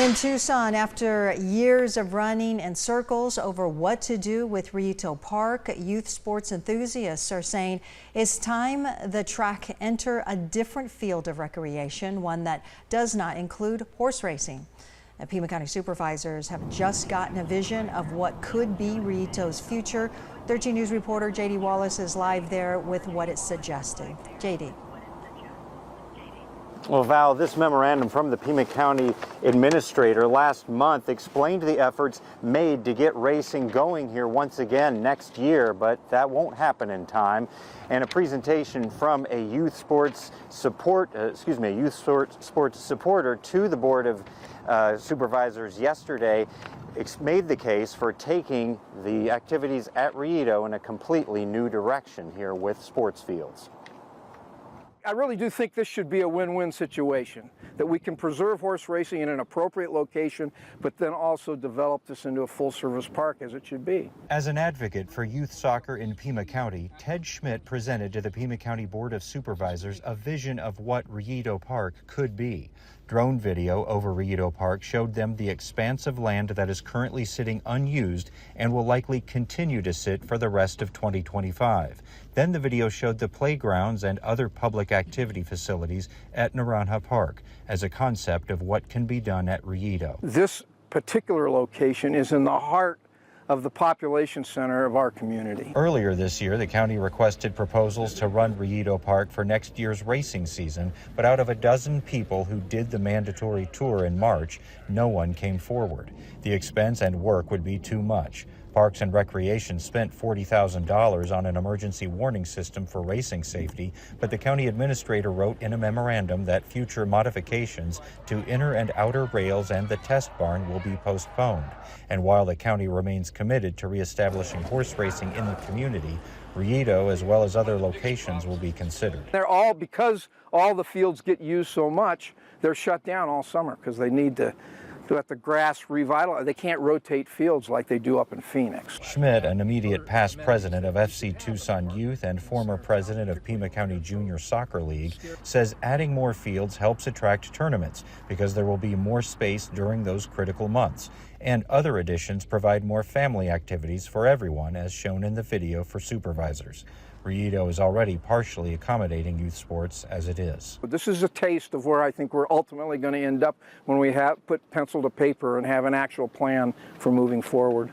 In Tucson, after years of running in circles over what to do with Rillito Park, youth sports enthusiasts are saying it's time the track enter a different field of recreation, one that does not include horse racing. The Pima County supervisors have just gotten a vision of what could be Rillito's future. 13 News reporter J.D. Wallace is live there with what it suggested. J.D. Well, Val, this memorandum from the Pima County administrator last month explained the efforts made to get racing going here once again next year, but that won't happen in time. And a presentation from a youth sports supporter to the Board of Supervisors yesterday made the case for taking the activities at Rillito in a completely new direction here with sports fields. I really do think this should be a win-win situation, that we can preserve horse racing in an appropriate location, but then also develop this into a full-service park as it should be. As an advocate for youth soccer in Pima County, Ted Schmidt presented to the Pima County Board of Supervisors a vision of what Rillito Park could be. Drone video over Rillito Park showed them the expanse of land that is currently sitting unused and will likely continue to sit for the rest of 2025. Then the video showed the playgrounds and other public activity facilities at Naranja Park as a concept of what can be done at Rillito. This particular location is in the heart of the population center of our community. Earlier this year, the county requested proposals to run Rillito Park for next year's racing season, but out of a dozen people who did the mandatory tour in March, no one came forward. The expense and work would be too much. Parks and Recreation spent $40,000 on an emergency warning system for racing safety, but the county administrator wrote in a memorandum that future modifications to inner and outer rails and the test barn will be postponed. And while the county remains committed to reestablishing horse racing in the community, Rillito, as well as other locations, will be considered. Because all the fields get used so much, they're shut down all summer because they need to let the grass revitalize. They can't rotate fields like they do up in Phoenix. Schmidt, an immediate past president of FC Tucson Youth and former president of Pima County Junior Soccer League, says adding more fields helps attract tournaments because there will be more space during those critical months. And other additions provide more family activities for everyone, as shown in the video for supervisors. Rillito is already partially accommodating youth sports as it is. This is a taste of where I think we're ultimately going to end up when we put pencil to paper and have an actual plan for moving forward.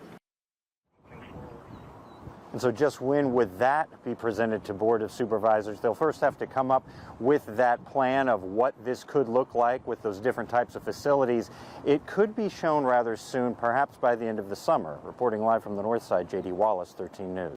And so just when would that be presented to Board of Supervisors? They'll first have to come up with that plan of what this could look like with those different types of facilities. It could be shown rather soon, perhaps by the end of the summer. Reporting live from the north side, J.D. Wallace, 13 News.